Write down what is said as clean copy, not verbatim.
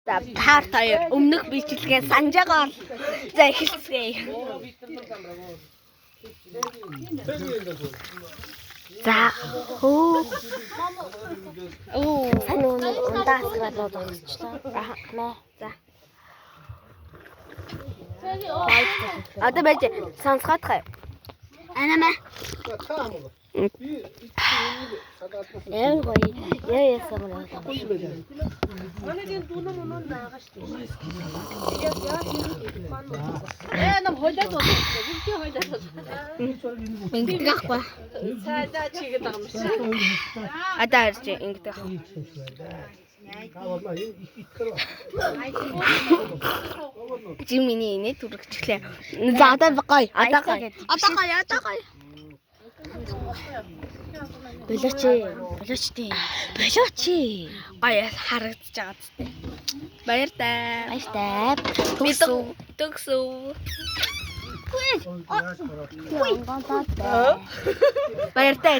За part 2 өмнөх бичлэгээ санаж байгаа. За эхэлцгээе. За хөө. Сайн ундаас гадаад орчихлоо. Мэ. За. Одоо байж сонсгоод хай. Анамаа. Яа гоё. Яа самаа. Нам хойлоод байна. Бүгд хойлоод байна. Ингэдэг ахгүй. Цаадаа чигээд байгаа юм шиг. Одоо харж ингэдэг ахгүй. Жимминий инээ түрэгчлээ. За одоо гоё. Одоо гоё. Болооч тий. Гоё харагдаж байгаа зү. Баяртай. Төгсөв. Баяртай.